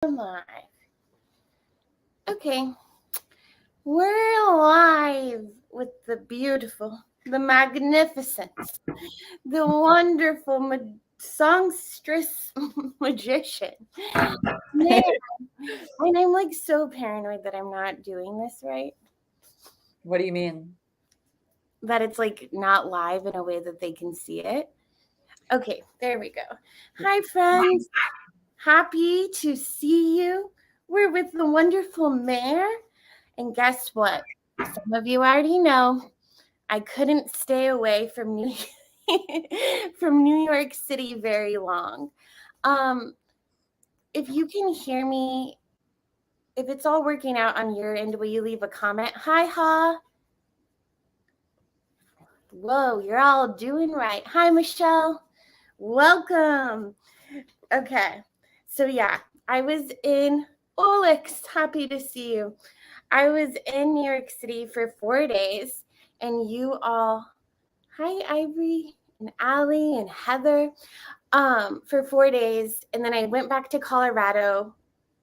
Live. Okay, we're live with the beautiful, the magnificent, the wonderful songstress magician. Man, and I'm like so paranoid that I'm not doing this right. What do you mean? That it's like not live in a way that they can see it. Okay, there we go. Hi, friends. Happy to see you. We're with the wonderful Mare. And guess what? Some of you already know I couldn't stay away from from New York City very long. Um, if you can hear me, if it's all working out on your end, will you leave a comment? Hi, Ha. Whoa, you're all doing right. Hi, Michelle. Welcome. Okay. So yeah, I was in Olex. Happy to see you. I was in New York City for 4 days, and you all, hi Ivory and Allie and Heather, for 4 days, and then I went back to Colorado.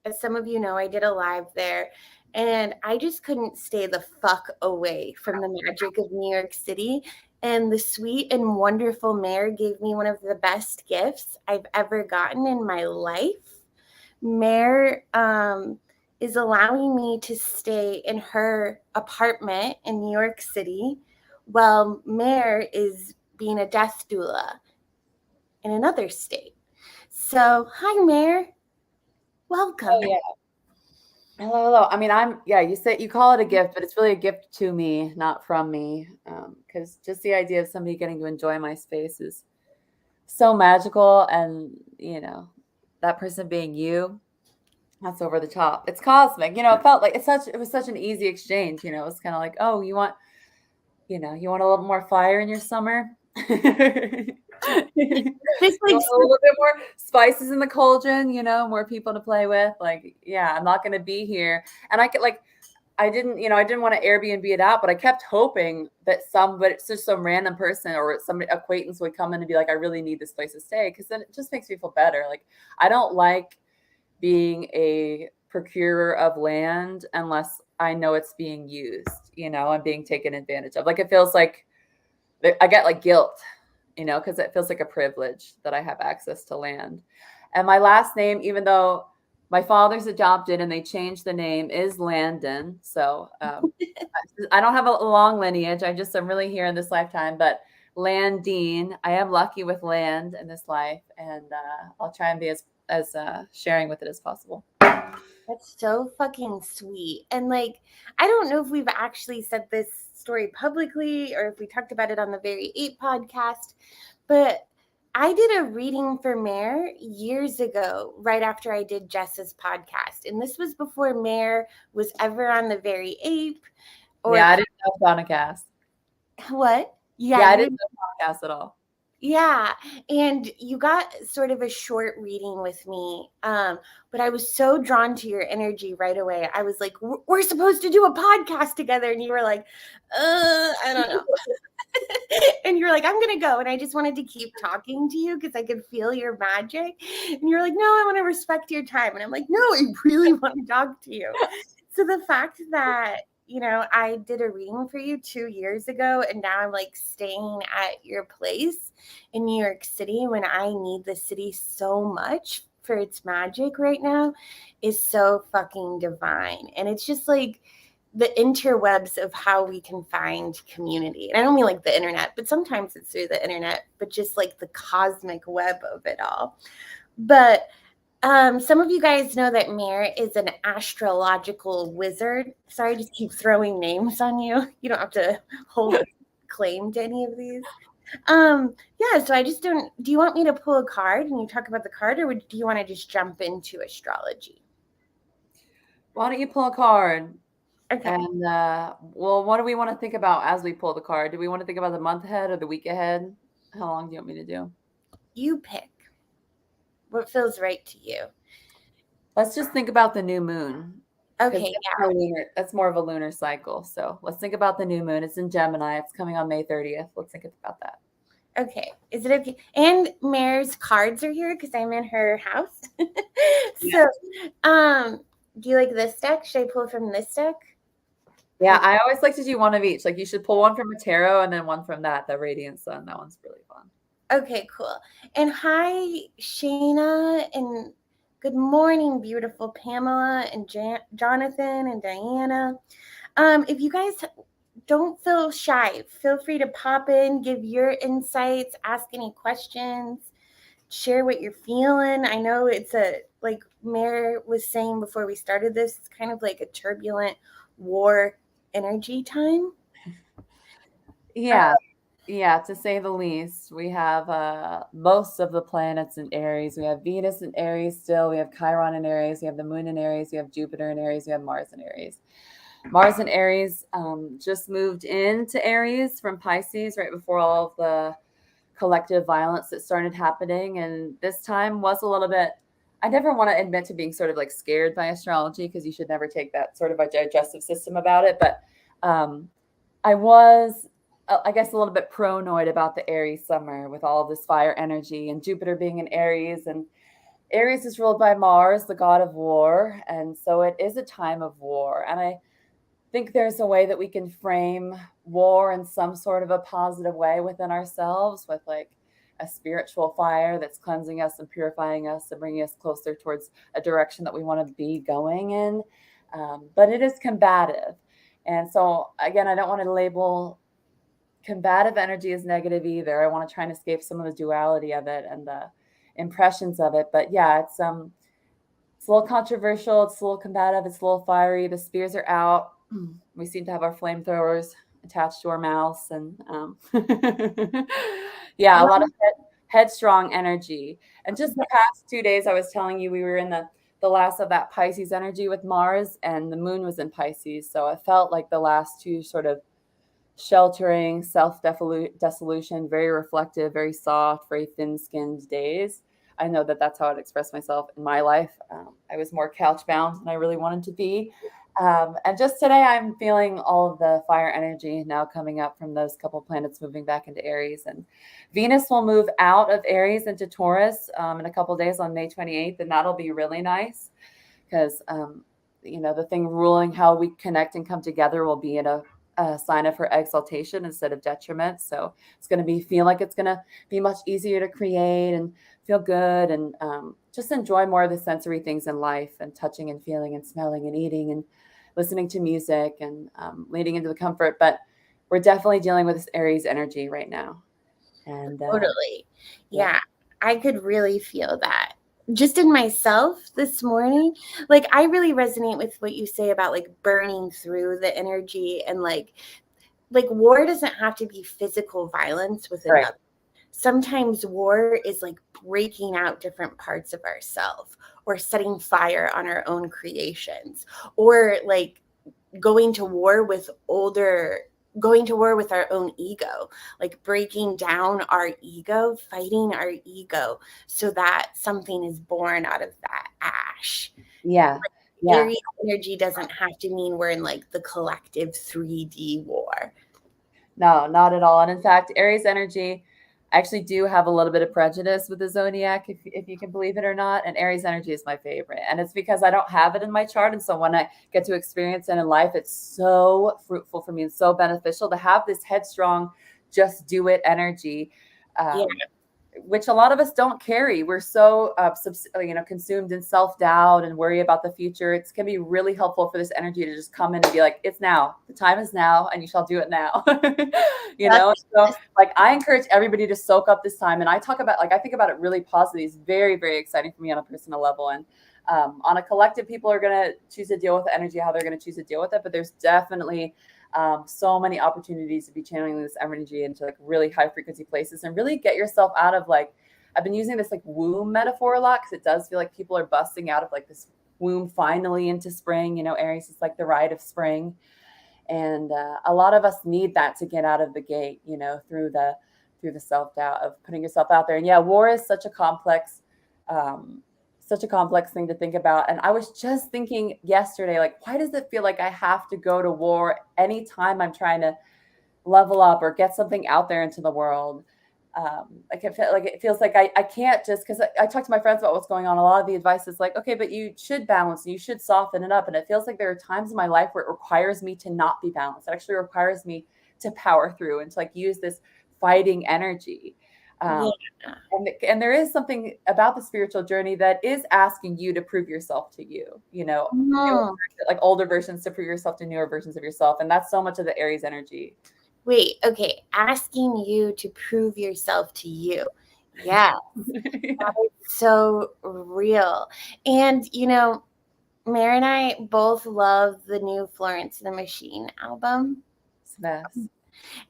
As some of you know, I did a live there, and I just couldn't stay the fuck away from the magic of New York City. And the sweet and wonderful Mare gave me one of the best gifts I've ever gotten in my life. Mare is allowing me to stay in her apartment in New York City while Mare is being a death doula in another state. So, hi, Mare. Welcome. Oh, yeah. Hello. I mean, you say you call it a gift, but it's really a gift to me, not from me. Because just the idea of somebody getting to enjoy my space is so magical. And, that person being you, that's over the top. It's cosmic. It felt like it was such an easy exchange. It's kind of like, oh, you want a little more fire in your summer? This You like want a little bit more spices in the cauldron, more people to play with. Like, yeah, I'm not going to be here. And I didn't want to Airbnb it out, but I kept hoping that just some random person or some acquaintance would come in and be like, I really need this place to stay. Cause then it just makes me feel better. Like, I don't like being a procurer of land unless I know it's being used, and being taken advantage of. Like, it feels like I get like guilt, because it feels like a privilege that I have access to land. And my last name, even though my father's adopted and they changed the name, is Landon. So I don't have a long lineage. I'm really here in this lifetime, but Landine, I am lucky with land in this life, and I'll try and be as sharing with it as possible. That's so fucking sweet. And like, I don't know if we've actually said this story publicly or if we talked about it on the Very 8 podcast, but I did a reading for Mare years ago, right after I did Jess's podcast. And this was before Mare was ever on the Very 8 or Yeah, I didn't know Podcast. what? Yeah, I didn't know Podcast at all. Yeah, and you got sort of a short reading with me, but I was so drawn to your energy right away. I was like, "We're supposed to do a podcast together," and you were like, I don't know." And you're like, "I'm gonna go," and I just wanted to keep talking to you because I could feel your magic. And you're like, "No, I want to respect your time," and I'm like, "No, I really want to talk to you." So the fact that I did a reading for you 2 years ago, and now I'm like staying at your place in New York City when I need the city so much for its magic right now is so fucking divine. And it's just like the interwebs of how we can find community. And I don't mean like the internet, but sometimes it's through the internet, but just like the cosmic web of it all. But some of you guys know that Mare is an astrological wizard. Sorry, I just keep throwing names on you. You don't have to hold claim to any of these. Yeah, so I just don't. Do you want me to pull a card and you talk about the card, or do you want to just jump into astrology? Why don't you pull a card? Okay. And what do we want to think about as we pull the card? Do we want to think about the month ahead or the week ahead? How long do you want me to do? You pick what feels right to you. Let's just think about the new moon. Okay, yeah. That's more of a lunar cycle. So let's think about the new moon. It's in Gemini. It's coming on May 30th. Let's think about that. Okay. Is it okay? And Mare's cards are here because I'm in her house. Yeah. So, do you like this deck? Should I pull from this deck? Yeah, I always like to do one of each. Like you should pull one from a tarot and then one from the Radiant Sun. That one's really fun. Okay, cool. And hi, Shayna, and good morning, beautiful Pamela and Jonathan and Diana. If you guys don't feel shy, feel free to pop in, give your insights, ask any questions, share what you're feeling. I know it's like Mare was saying before we started this, it's kind of like a turbulent war energy time. Yeah. Yeah, to say the least. We have most of the planets in Aries. We have Venus in Aries still. We have Chiron in Aries. We have the moon in Aries. We have Jupiter in Aries. We have Mars in Aries. Mars in Aries just moved into Aries from Pisces right before all of the collective violence that started happening. And this time was a little bit, I never want to admit to being sort of like scared by astrology because you should never take that sort of a digestive system about it. But I was, I guess, a little bit paranoid about the Aries summer with all this fire energy and Jupiter being in Aries. And Aries is ruled by Mars, the god of war. And so it is a time of war. And I think there's a way that we can frame war in some sort of a positive way within ourselves with like a spiritual fire that's cleansing us and purifying us and bringing us closer towards a direction that we want to be going in. But it is combative. And so, again, I don't want to label combative energy as negative either. I want to try and escape some of the duality of it and the impressions of it. But yeah, it's a little controversial. It's a little combative. It's a little fiery. The spears are out. We seem to have our flamethrowers attached to our mouths, and yeah, a lot of headstrong energy. And just the past 2 days, I was telling you we were in the last of that Pisces energy with Mars, and the moon was in Pisces. So I felt like the last two sort of sheltering, self-dissolution, very reflective, very soft, very thin-skinned days. I know that that's how I'd express myself in my life. I was more couch bound than I really wanted to be. And just today, I'm feeling all of the fire energy now coming up from those couple planets moving back into Aries. And Venus will move out of Aries into Taurus in a couple days on May 28th. And that'll be really nice because, the thing ruling how we connect and come together will be in a sign of her exaltation instead of detriment. So it's going to feel like it's going to be much easier to create and feel good and just enjoy more of the sensory things in life and touching and feeling and smelling and eating and listening to music and leading into the comfort. But we're definitely dealing with this Aries energy right now. And Totally. Yeah, I could really feel that just in myself this morning. Like, I really resonate with what you say about like burning through the energy and like war doesn't have to be physical violence with another. Sometimes war is like breaking out different parts of ourselves or setting fire on our own creations or like going to war with our own ego, like breaking down our ego, fighting our ego so that something is born out of that ash. yeah. Aries energy doesn't have to mean we're in like the collective 3D war. No, not at all. And in fact, Aries energy, I actually do have a little bit of prejudice with the zodiac, if you can believe it or not. And Aries energy is my favorite. And it's because I don't have it in my chart. And so when I get to experience it in life, it's so fruitful for me and so beneficial to have this headstrong, just do it energy. Which a lot of us don't carry. We're so consumed in self-doubt and worry about the future. It's going to be really helpful for this energy to just come in and be like, it's now. The time is now, and you shall do it now. So like I encourage everybody to soak up this time. And I think about it really positively. It's very, very exciting for me on a personal level. And on a collective, people are going to choose to deal with the energy, how they're going to choose to deal with it. But there's definitely so many opportunities to be channeling this energy into like really high frequency places and really get yourself out of like, I've been using this like womb metaphor a lot because it does feel like people are busting out of like this womb finally into spring. Aries is like the rite of spring. And a lot of us need that to get out of the gate, through the self-doubt of putting yourself out there. And yeah, war is such a complex thing to think about. And I was just thinking yesterday, like, why does it feel like I have to go to war anytime I'm trying to level up or get something out there into the world? like it feels like I can't just, because I talk to my friends about what's going on. A lot of the advice is like, okay, but you should balance and you should soften it up. And it feels like there are times in my life where it requires me to not be balanced. It actually requires me to power through and to like use this fighting energy. Yeah. And there is something about the spiritual journey that is asking you to prove yourself to you, Mhm. like older versions to prove yourself to newer versions of yourself. And that's so much of the Aries energy. Wait, okay. Asking you to prove yourself to you. Yeah. Yeah. So real. And, Mare and I both love the new Florence and the Machine album. It's the best.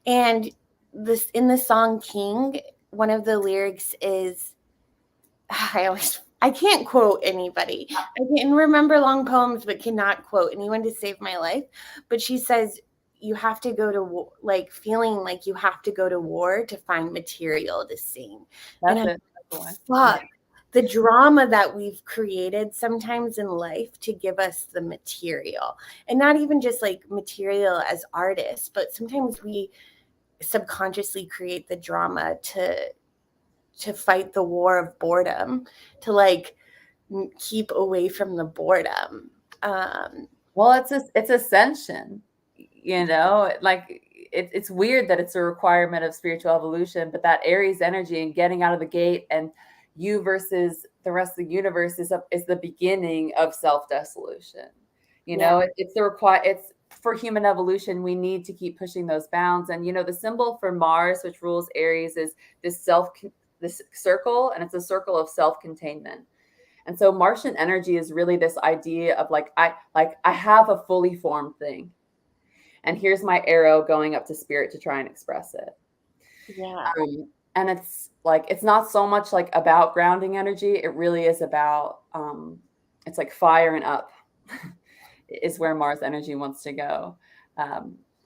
And this in the song King, one of the lyrics is I can't quote anybody. I can remember long poems but cannot quote anyone to save my life. But she says you have to go to war, like feeling like you have to go to war to find material to sing. That's And it. That's the one. fuck the drama that we've created sometimes in life to give us the material, and not even just like material as artists, but sometimes we subconsciously create the drama to fight the war of boredom, to like keep away from the boredom. Well, it's ascension, like it's weird that it's a requirement of spiritual evolution, but that Aries energy and getting out of the gate and you versus the rest of the universe is the beginning of self-dissolution. Yeah. It's for human evolution, we need to keep pushing those bounds. And the symbol for Mars, which rules Aries, is this circle, and it's a circle of self-containment. And so Martian energy is really this idea of I have a fully formed thing, and here's my arrow going up to spirit to try and express it. Yeah. And it's not so much like about grounding energy. It really is about it's like firing up is where Mars energy wants to go.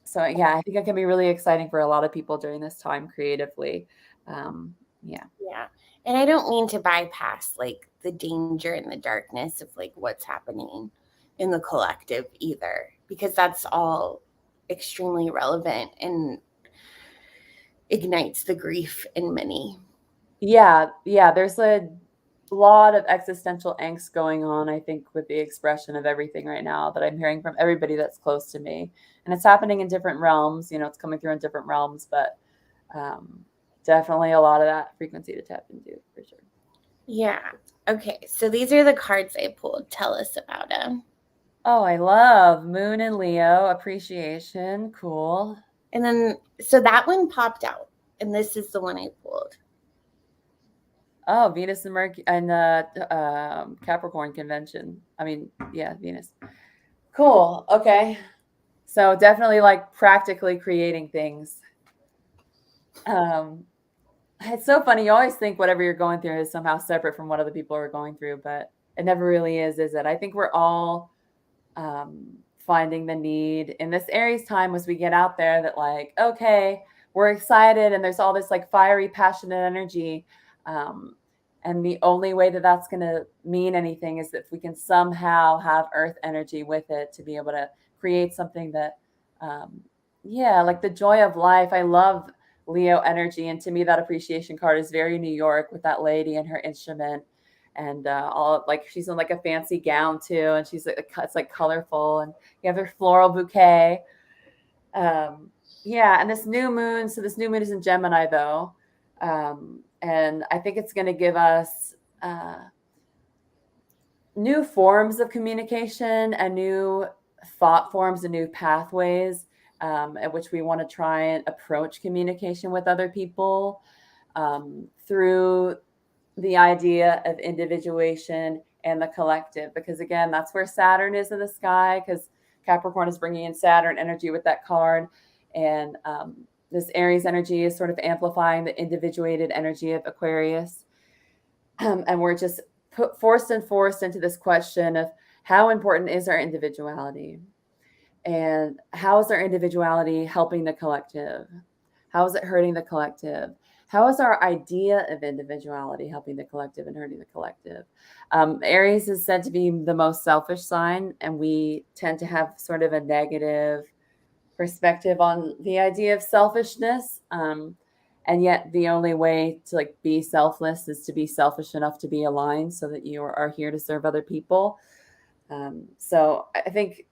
So yeah, I think it can be really exciting for a lot of people during this time creatively. Yeah. Yeah. And I don't mean to bypass like the danger and the darkness of like what's happening in the collective either, because that's all extremely relevant and ignites the grief in many. Yeah. There's a lot of existential angst going on, I think, with the expression of everything right now that I'm hearing from everybody that's close to me. And it's happening in different realms, it's coming through in different realms, but definitely a lot of that frequency to tap into for sure. Yeah. Okay. So these are the cards I pulled. Tell us about them. Oh, I love Moon and Leo appreciation. Cool. And then, so that one popped out, and this is the one I pulled. Oh, Venus and Mercury and Capricorn convention. I mean, yeah, Venus. Cool. Okay. So definitely like practically creating things. It's so funny. You always think whatever you're going through is somehow separate from what other people are going through, but it never really is it? I think we're all finding the need in this Aries time as we get out there that like, okay, we're excited and there's all this like fiery, passionate energy. And the only way that that's going to mean anything is if we can somehow have earth energy with it to be able to create something that, like the joy of life. I love Leo energy. And to me, that appreciation card is very New York with that lady and her instrument. And all like she's in like a fancy gown too, and she's like it's like colorful, and you have her floral bouquet. And this new moon. So this new moon is in Gemini though, and I think it's going to give us new forms of communication and new thought forms and new pathways at which we want to try and approach communication with other people through the idea of individuation and the collective, because again, that's where Saturn is in the sky, because Capricorn is bringing in Saturn energy with that card. And this Aries energy is sort of amplifying the individuated energy of Aquarius. And we're just forced into this question of how important is our individuality, and how is our individuality helping the collective? How is it hurting the collective? How is our idea of individuality helping the collective and hurting the collective? Aries is said to be the most selfish sign, and we tend to have sort of a negative perspective on the idea of selfishness. And yet the only way to like be selfless is to be selfish enough to be aligned so that you are here to serve other people. So I think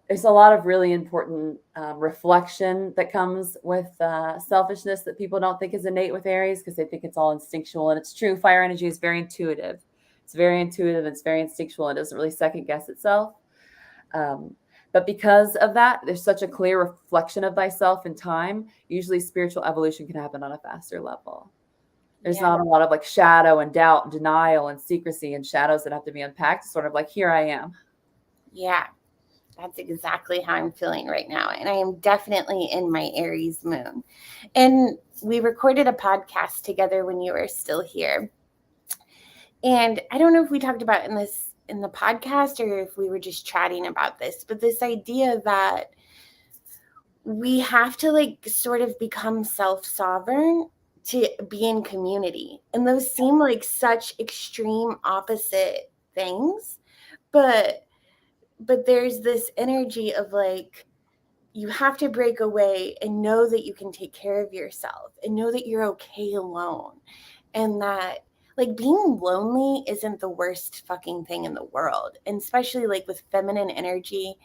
there's a lot of really important reflection that comes with selfishness that people don't think is innate with Aries because they think it's all instinctual. And it's true. Fire energy is very intuitive. It's very intuitive. It's very instinctual. It doesn't really second guess itself. But because of that, there's such a clear reflection of thyself in time. Usually spiritual evolution can happen on a faster level. There's not a lot of like shadow and doubt and denial and secrecy and shadows that have to be unpacked. It's sort of like, here I am. Yeah, that's exactly how I'm feeling right now. And I am definitely in my Aries moon. And we recorded a podcast together when you were still here. And I don't know if we talked about in the podcast or if we were just chatting about this, but this idea that we have to like sort of become self-sovereign to be in community. And those seem like such extreme opposite things, but there's this energy of like you have to break away and know that you can take care of yourself and know that you're okay alone, and that like being lonely isn't the worst fucking thing in the world. And especially like with feminine energy,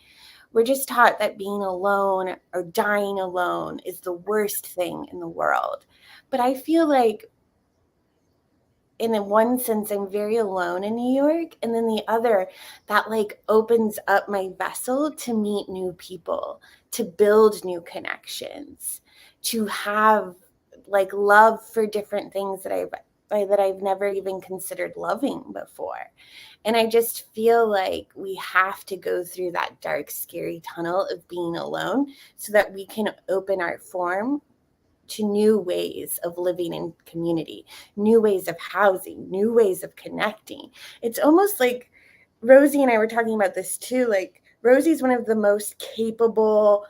we're just taught that being alone or dying alone is the worst thing in the world. But I feel like in one sense, I'm very alone in New York. And then the other, that like opens up my vessel to meet new people, to build new connections, to have like love for different things that I've never even considered loving before. And I just feel like we have to go through that dark, scary tunnel of being alone so that we can open our form to new ways of living in community, new ways of housing, new ways of connecting. It's almost like Rosie and I were talking about this too. Like Rosie's one of the most capable,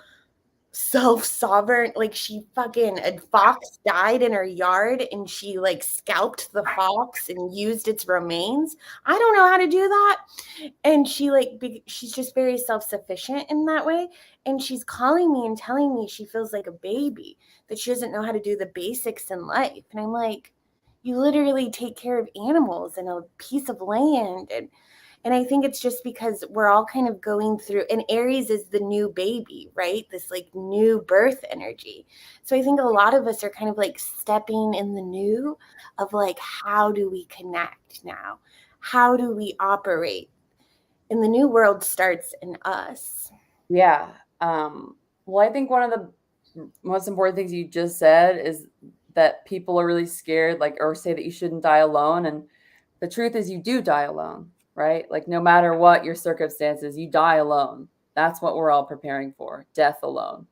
self-sovereign, like she fucking, a fox died in her yard and she like scalped the fox and used its remains. I don't know how to do that. And she like she's just very self-sufficient in that way. And she's calling me and telling me she feels like a baby, that she doesn't know how to do the basics in life. And I'm like, you literally take care of animals and a piece of land. And I think it's just because we're all kind of going through, and Aries is the new baby, right? This like new birth energy. So I think a lot of us are kind of like stepping in the new of like, how do we connect now? How do we operate? And the new world starts in us. Yeah. Well, I think one of the most important things you just said is that people are really scared, like, or say that you shouldn't die alone. And the truth is, you do die alone, right? Like, no matter what your circumstances, you die alone. That's what we're all preparing for, death alone.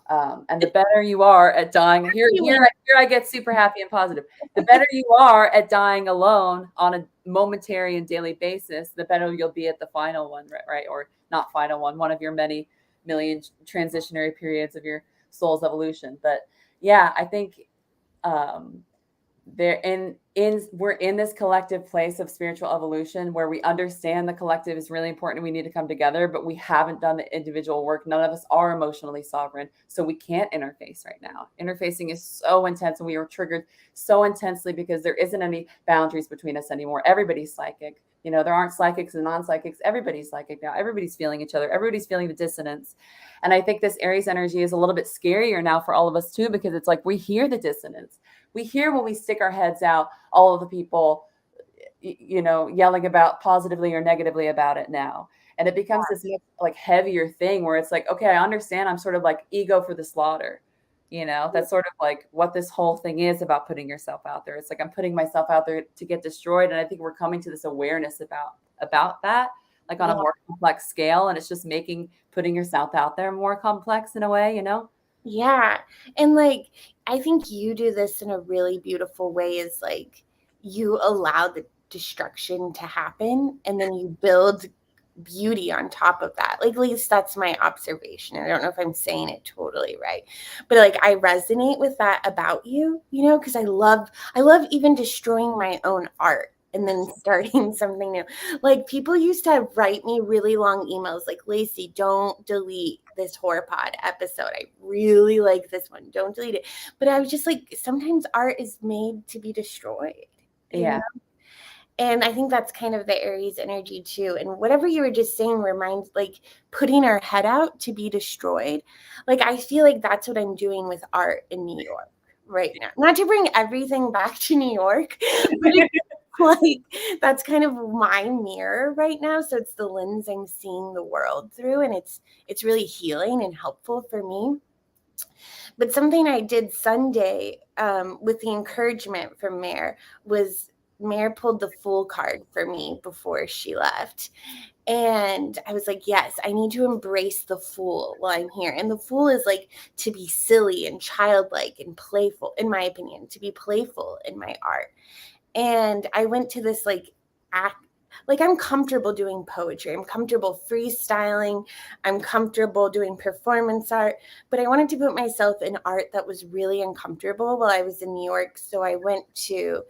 And the better you are at dying, here I get super happy and positive. The better you are at dying alone on a momentary and daily basis, the better you'll be at the final one, right? Or not final one of your many million transitionary periods of your soul's evolution. But yeah, I think we're in this collective place of spiritual evolution where we understand the collective is really important and we need to come together, but we haven't done the individual work. None of us are emotionally sovereign, so we can't interface right now. Interfacing is so intense and we are triggered so intensely because there isn't any boundaries between us anymore. Everybody's psychic. You know, there aren't psychics and non-psychics. Everybody's psychic now. Everybody's feeling each other. Everybody's feeling the dissonance. And I think this Aries energy is a little bit scarier now for all of us too, because it's like we hear the dissonance. We hear when we stick our heads out, all of the people, you know, yelling about positively or negatively about it now. And it becomes this like heavier thing where it's like, okay, I understand I'm sort of like ego for the slaughter. You know, that's sort of like what this whole thing is about putting yourself out there. It's like I'm putting myself out there to get destroyed. And I think we're coming to this awareness about that, like on a more complex scale. And it's just making putting yourself out there more complex in a way, you know? Yeah. And like, I think you do this in a really beautiful way, is like you allow the destruction to happen and then you build beauty on top of that. Like, at least that's my observation. I don't know if I'm saying it totally right, but like I resonate with that about you, you know, because I love even destroying my own art. and then starting something new. Like people used to write me really long emails like, Lacey, don't delete this horror pod episode. I really like this one. Don't delete it. But I was just like, sometimes art is made to be destroyed. You know? And I think that's kind of the Aries energy too. And whatever you were just saying reminds, like, putting our head out to be destroyed. Like, I feel like that's what I'm doing with art in New York right now. Not to bring everything back to New York, but it's like that's kind of my mirror right now. So it's the lens I'm seeing the world through, and it's really healing and helpful for me. But something I did Sunday with the encouragement from Mare was Mare pulled the Fool card for me before she left. And I was like, yes, I need to embrace the Fool while I'm here. And the Fool is like to be silly and childlike and playful, in my opinion, to be playful in my art. And I went to this like act. Like, I'm comfortable doing poetry. I'm comfortable freestyling. I'm comfortable doing performance art. But I wanted to put myself in art that was really uncomfortable while I was in New York. So I went to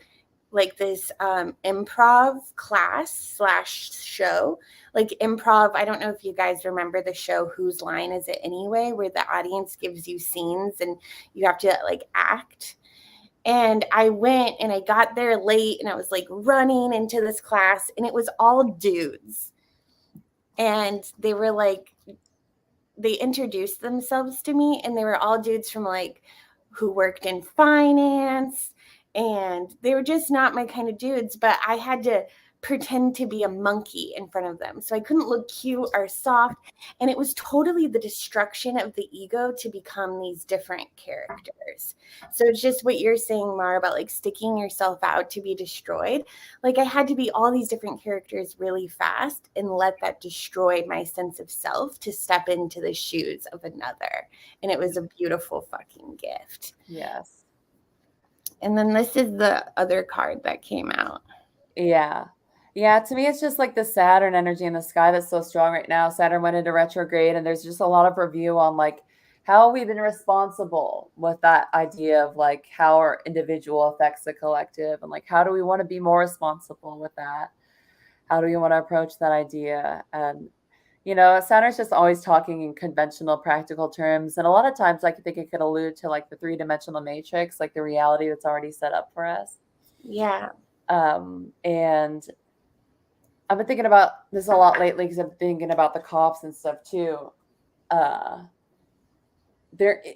like this improv class / show. Like improv, I don't know if you guys remember the show Whose Line Is It Anyway, where the audience gives you scenes and you have to like act. And I went and I got there late and I was like running into this class and it was all dudes. And they were like, they introduced themselves to me and they were all dudes from like who worked in finance, and they were just not my kind of dudes, but I had to pretend to be a monkey in front of them. So I couldn't look cute or soft. And it was totally the destruction of the ego to become these different characters. So it's just what you're saying, Mara, about like sticking yourself out to be destroyed. Like I had to be all these different characters really fast and let that destroy my sense of self to step into the shoes of another. And it was a beautiful fucking gift. Yes. And then this is the other card that came out. Yeah. Yeah, to me, it's just like the Saturn energy in the sky that's so strong right now. Saturn went into retrograde, and there's just a lot of review on like how we've been responsible with that idea of like how our individual affects the collective, and like how do we want to be more responsible with that? How do we want to approach that idea? And Saturn's just always talking in conventional, practical terms, and a lot of times, like, I think it could allude to like the three-dimensional matrix, like the reality that's already set up for us. Yeah. And I've been thinking about this a lot lately because I'm thinking about the cops and stuff too.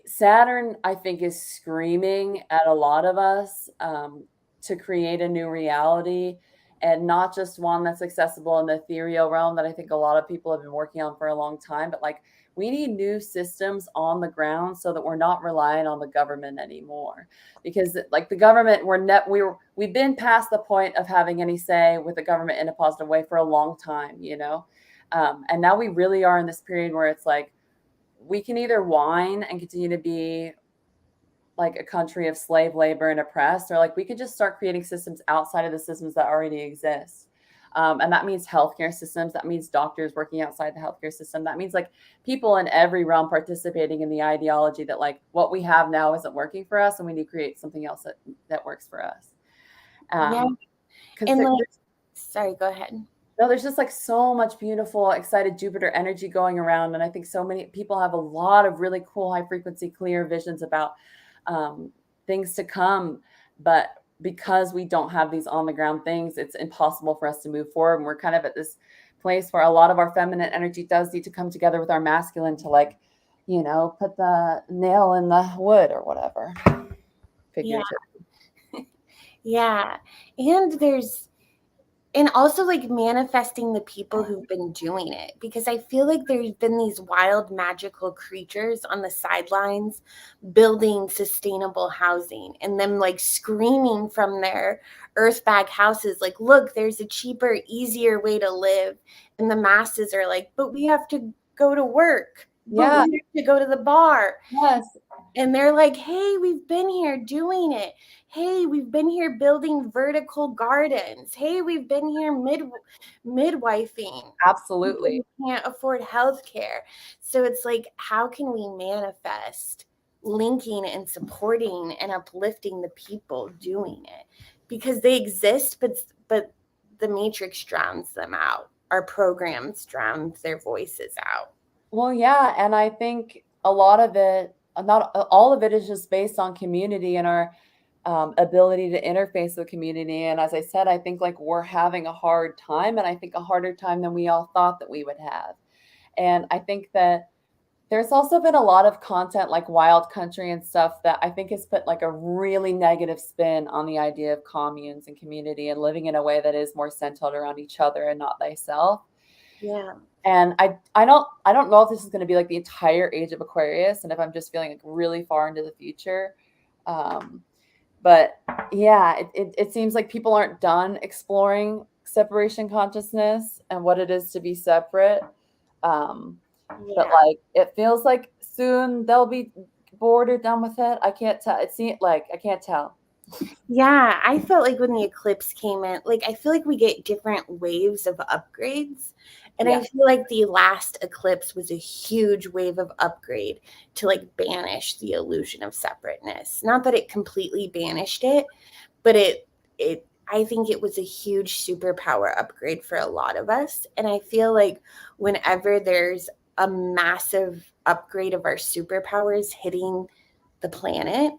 Saturn, I think, is screaming at a lot of us to create a new reality, and not just one that's accessible in the ethereal realm that I think a lot of people have been working on for a long time, but like we need new systems on the ground so that we're not relying on the government anymore. Because like the government, we've been past the point of having any say with the government in a positive way for a long time, and now we really are in this period where it's like we can either whine and continue to be like a country of slave labor and oppressed, or like we could just start creating systems outside of the systems that already exist. And that means healthcare systems. That means doctors working outside the healthcare system. That means like people in every realm participating in the ideology that like what we have now isn't working for us, and we need to create something else that works for us. Yeah. And sorry, go ahead. No, there's just like so much beautiful, excited Jupiter energy going around. And I think so many people have a lot of really cool, high frequency, clear visions about things to come. But because we don't have these on the ground things, it's impossible for us to move forward. And we're kind of at this place where a lot of our feminine energy does need to come together with our masculine to like, put the nail in the wood or whatever. Figuratively. Yeah. And also like manifesting the people who've been doing it, because I feel like there's been these wild magical creatures on the sidelines building sustainable housing, and them like screaming from their earth bag houses like, look, there's a cheaper, easier way to live. And the masses are like, but we have to go to work. Yeah. But we have to go to the bar. Yes. And they're like, hey, we've been here doing it. Hey, we've been here building vertical gardens. Hey, we've been here midwifing. Absolutely. We can't afford healthcare. So it's like, how can we manifest linking and supporting and uplifting the people doing it? Because they exist, but but the matrix drowns them out. Our programs drown their voices out. Well, yeah, and I think a lot of it, not all of it, is just based on community and our ability to interface with community. And as I said, I think like we're having a hard time, and I think a harder time than we all thought that we would have. And I think that there's also been a lot of content like Wild Country and stuff that I think has put like a really negative spin on the idea of communes and community and living in a way that is more centered around each other and not thyself. Yeah. And I don't know if this is going to be like the entire age of Aquarius, and if I'm just feeling like really far into the future. But yeah, it seems like people aren't done exploring separation consciousness and what it is to be separate. But like it feels like soon they'll be bored or done with it. I can't tell. It seems like I can't tell. Yeah, I felt like when the eclipse came in, like I feel like we get different waves of upgrades. And I feel like the last eclipse was a huge wave of upgrade to like banish the illusion of separateness. Not that it completely banished it, but I think it was a huge superpower upgrade for a lot of us. And I feel like whenever there's a massive upgrade of our superpowers hitting the planet,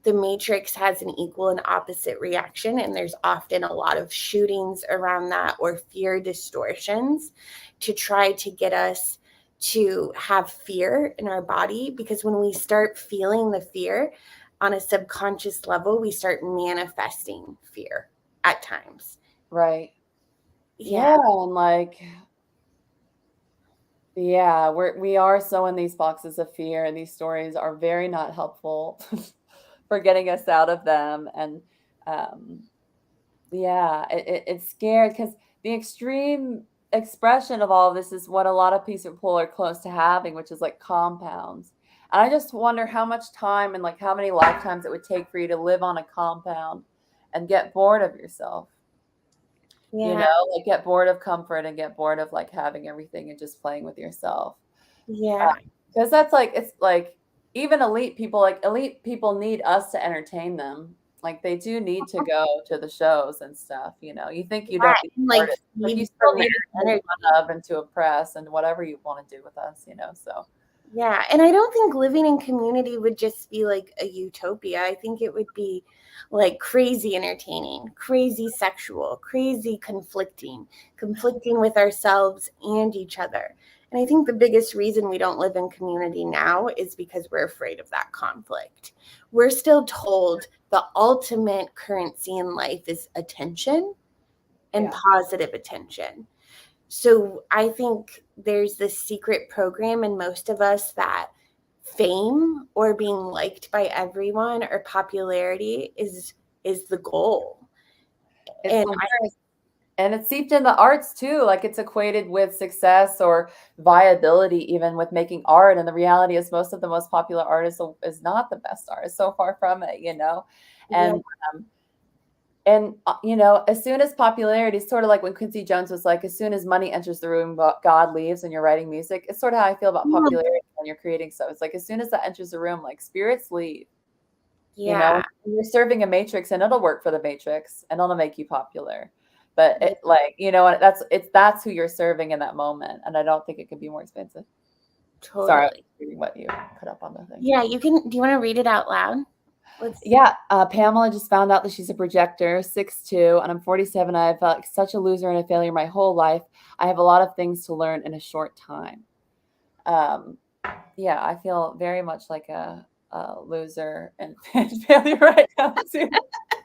the matrix has an equal and opposite reaction, and there's often a lot of shootings around that or fear distortions to try to get us to have fear in our body, because when we start feeling the fear on a subconscious level, we start manifesting fear at times. Right. Yeah, and like yeah, we are so in these boxes of fear, and these stories are very not helpful for getting us out of them. And yeah, it's scary because the extreme expression of all of this is what a lot of people are close to having, which is like compounds. And I just wonder how much time and like how many lifetimes it would take for you to live on a compound and get bored of yourself. Yeah. You know, like get bored of comfort and get bored of like having everything and just playing with yourself. Yeah. Because that's like, it's like even elite people need us to entertain them. Like they do need to go to the shows and stuff, you know. You think you don't need like but you still need to make fun of and to oppress and whatever you want to do with us, you know. So yeah, and I don't think living in community would just be like a utopia. I think it would be like crazy entertaining, crazy sexual, crazy conflicting with ourselves and each other. And I think the biggest reason we don't live in community now is because we're afraid of that conflict. We're still told the ultimate currency in life is attention and positive attention. So I think there's this secret program in most of us that fame or being liked by everyone or popularity is the goal. And it's seeped in the arts too. Like it's equated with success or viability, even with making art. And the reality is most of the most popular art is not the best art. It's so far from it, you know? And you know, as soon as popularity, sort of like when Quincy Jones was like, as soon as money enters the room, God leaves, and you're writing music. It's sort of how I feel about popularity when you're creating stuff. It's like as soon as that enters the room, like spirits leave. You know, you're serving a matrix, and it'll work for the matrix, and it'll make you popular. But it, like, you know, that's who you're serving in that moment, and I don't think it could be more expensive. Totally. Sorry, I was reading what you put up on the thing. Yeah, you can. Do you want to read it out loud? Pamela just found out that she's a projector, 6'2", and I'm 47. I've felt like such a loser and a failure my whole life. I have a lot of things to learn in a short time. Yeah, I feel very much like a loser and failure right now too.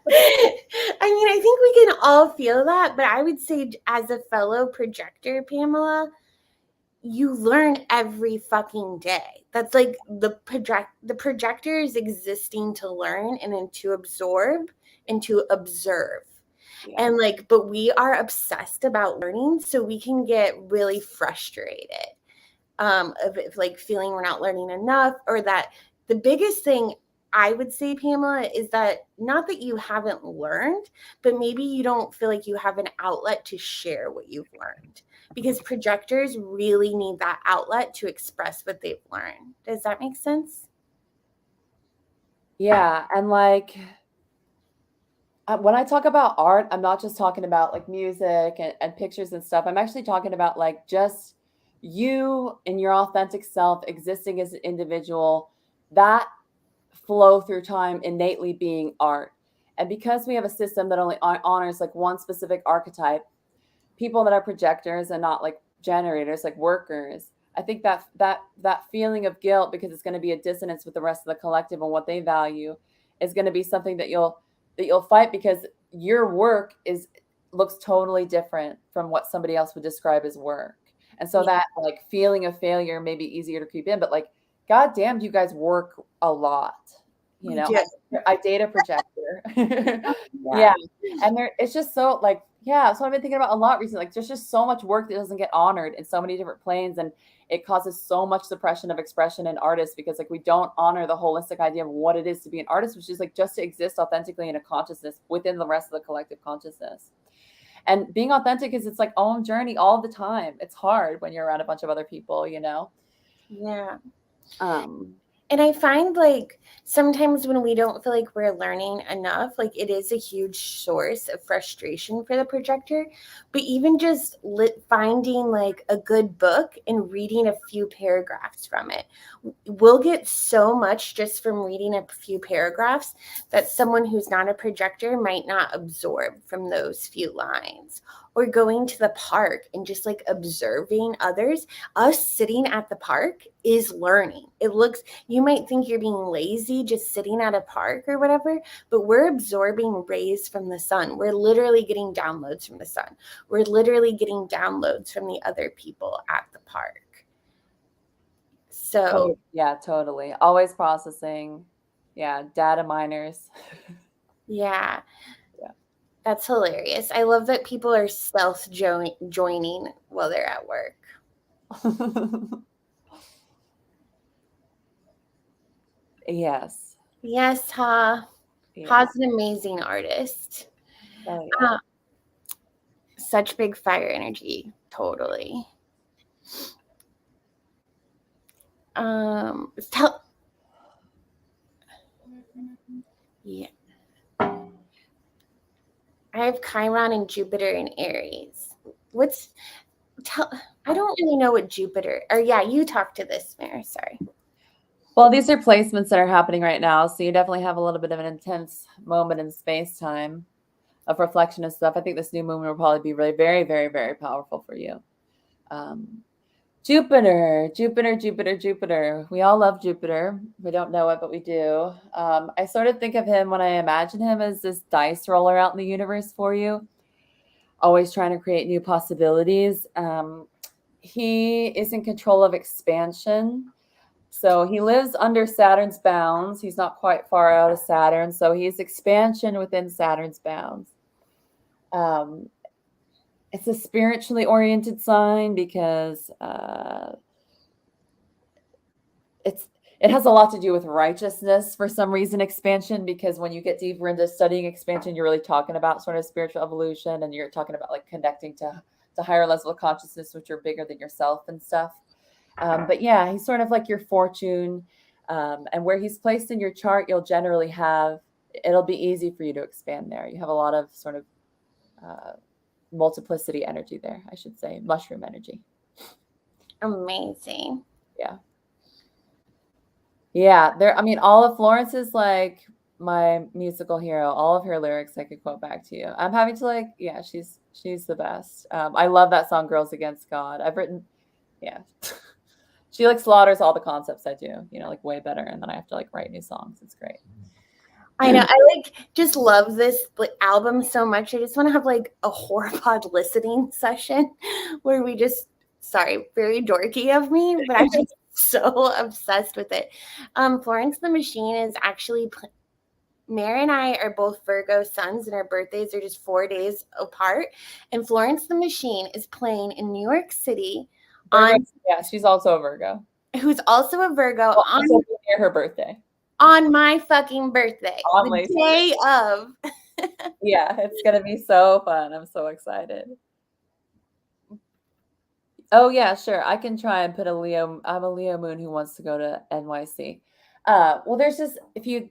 I mean, I think we can all feel that, but I would say as a fellow projector, Pamela, you learn every fucking day. That's like the projector is existing to learn and then to absorb and to observe. Yeah. And like, but we are obsessed about learning, so we can get really frustrated of like feeling we're not learning enough, or that the biggest thing I would say, Pamela, is that not that you haven't learned, but maybe you don't feel like you have an outlet to share what you've learned, because projectors really need that outlet to express what they've learned. Does that make sense? Yeah. And like, When I talk about art, I'm not just talking about like music and pictures and stuff. I'm actually talking about like just you and your authentic self existing as an individual, that flow through time innately being art. And because we have a system that only honors like one specific archetype, people that are projectors and not like generators, like workers, I think that feeling of guilt because it's going to be a dissonance with the rest of the collective and what they value is going to be something that you'll fight because your work is looks totally different from what somebody else would describe as work. And so Yeah, that like feeling of failure may be easier to creep in, but like god damn, you guys work a lot. You we know, do. I date a projector. Yeah. Yeah. And there it's just so like, yeah, so I've been thinking about a lot recently. Like there's just so much work that doesn't get honored in so many different planes. And it causes so much suppression of expression in artists because like we don't honor the holistic idea of what it is to be an artist, which is like just to exist authentically in a consciousness within the rest of the collective consciousness. And being authentic is its like own journey all the time. It's hard when you're around a bunch of other people, you know? Yeah. Um, And I find like sometimes when we don't feel like we're learning enough, like it is a huge source of frustration for the projector. But even just finding like a good book and reading a few paragraphs from it, we'll get so much just from reading a few paragraphs that someone who's not a projector might not absorb from those few lines. Or going to the park and just like observing others. Us sitting at the park is learning. It looks, you might think you're being lazy just sitting at a park or whatever, but we're absorbing rays from the sun. We're literally getting downloads from the sun. We're literally getting downloads from the other people at the park. So, yeah, totally. Always processing. Yeah, data miners. yeah, Yeah. that's hilarious. I love that people are stealth joining while they're at work. Yes. Yes, Ha. Yeah. Ha's an amazing artist. Oh Uh, yeah. such big fire energy. Totally. Tell, yeah. I have Chiron and Jupiter in Aries. What's tell? I don't really know what Jupiter. Or yeah, you talk to this, Mare. Sorry. Well, these are placements that are happening right now, so you definitely have a little bit of an intense moment in space time of reflection and stuff. I think this new moon will probably be really very, very, very powerful for you. Um, Jupiter, Jupiter, Jupiter, Jupiter. We all love Jupiter. We don't know it, but we do. I sort of think of him when I imagine him as this dice roller out in the universe for you, always trying to create new possibilities. He is in control of expansion. So he lives under Saturn's bounds. He's not quite far out of Saturn. So he's expansion within Saturn's bounds. Um, it's a spiritually oriented sign because it has a lot to do with righteousness for some reason, expansion, because when you get deeper into studying expansion, you're really talking about sort of spiritual evolution and you're talking about like connecting to higher levels of consciousness, which are bigger than yourself and stuff. But yeah, he's sort of like your fortune. And where he's placed in your chart, you'll generally have, it'll be easy for you to expand there. You have a lot of sort of multiplicity energy there, I should say, mushroom energy. Amazing. Yeah. Yeah, there. I mean, all of Florence is like my musical hero. All of her lyrics I could quote back to you. I'm having to like, yeah, she's the best. I love that song, "Girls Against God." I've written, yeah. She like slaughters all the concepts I do, you know, like way better, and then I have to like write new songs. It's great. I know. I like just love this like, album so much. I just want to have like a horror pod listening session where we just, sorry, very dorky of me, but I'm just so obsessed with it. Florence the Machine is actually Mare and I are both Virgo suns, and our birthdays are just 4 days apart. And Florence the Machine is playing in New York City Virgo, on, yeah, she's also a Virgo. who's also a Virgo on Also near her birthday. my fucking birthday, On the Lacey. day of. Yeah, it's gonna be so fun. I'm so excited. Oh yeah, sure. I can try and put a Leo. I'm a Leo moon who wants to go to NYC. Well, there's just if you,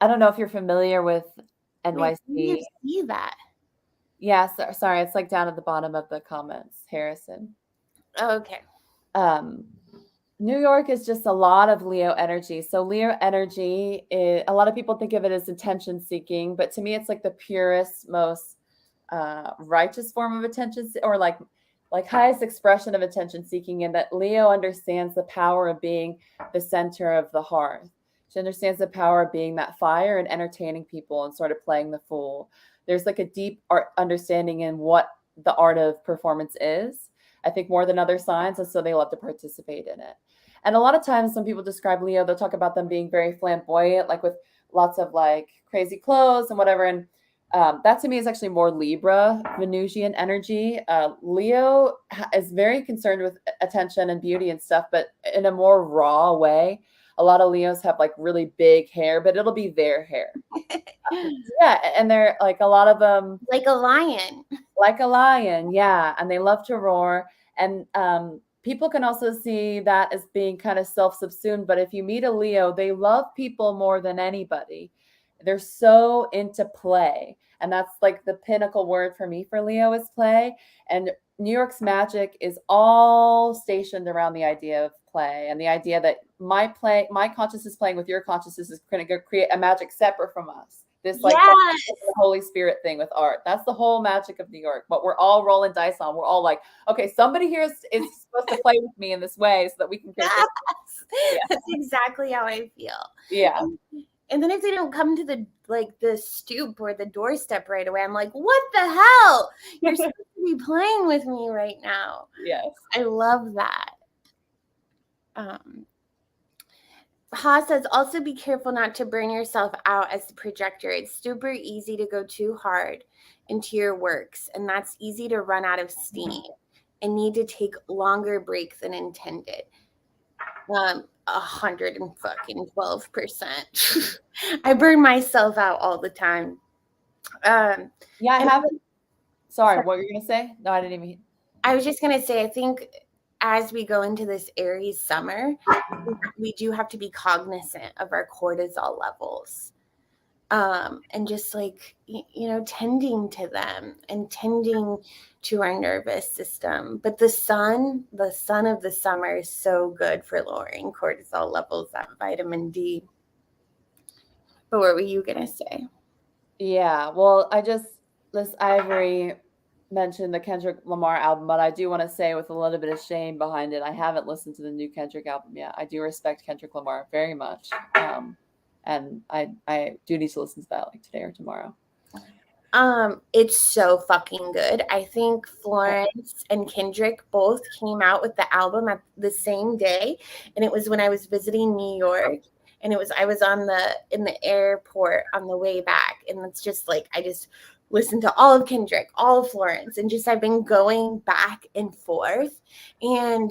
I don't know if you're familiar with Wait, can you NYC. see that? Yeah, sorry, it's like down at the bottom of the comments, Harrison. Okay. New York is just a lot of Leo energy. So Leo energy, a lot of people think of it as attention seeking, but to me, it's like the purest, most righteous form of attention, or like highest expression of attention seeking, in that Leo understands the power of being the center of the hearth. She understands the power of being that fire and entertaining people and sort of playing the fool. There's like a deep art understanding in what the art of performance is, I think, more than other signs, and so they love to participate in it. And a lot of times when people describe Leo, they'll talk about them being very flamboyant, like with lots of like crazy clothes and whatever. And that to me is actually more Libra, Venusian energy. Leo is very concerned with attention and beauty and stuff, but in a more raw way. A lot of Leos have like really big hair, but it'll be their hair. Yeah, and they're like a lot of them Like a lion. like a lion, yeah, and they love to roar. And people can also see that as being kind of self-subsumed. But if you meet a Leo, they love people more than anybody. They're so into play, and that's like the pinnacle word for me for Leo is play. And New York's magic is all stationed around the idea of play, and the idea that my consciousness playing with your consciousness is going to create a magic separate from us. This like Yes. the Holy Spirit thing with art. That's the whole magic of New York. But we're all rolling dice on. We're all like, okay, somebody here is supposed to play with me in this way so that we can create Yes. this. Yeah. That's exactly how I feel. Yeah. And then if they don't come to the stoop or the doorstep right away, I'm like, what the hell? You're supposed to be playing with me right now. Yes. I love that. Ha says, also be careful not to burn yourself out as the projector. It's super easy to go too hard into your works, and that's easy to run out of steam and need to take longer breaks than intended. 112%. I burn myself out all the time. Yeah, I haven't. Sorry, what were you gonna say? No, I didn't even. I was just gonna say, I think as we go into this Aries summer, we do have to be cognizant of our cortisol levels. And just like, tending to them and tending to our nervous system. But the sun of the summer is so good for lowering cortisol levels, that vitamin D. But what were you going to say? Yeah, well, Liz Ivory mentioned the Kendrick Lamar album, but I do want to say with a little bit of shame behind it, I haven't listened to the new Kendrick album yet. I do respect Kendrick Lamar very much. And I do need to listen to that like today or tomorrow. It's so fucking good. I think Florence and Kendrick both came out with the album at the same day, and it was when I was visiting New York, and I was in the airport on the way back, and it's just like I just listened to all of Kendrick, all of Florence, and just I've been going back and forth. And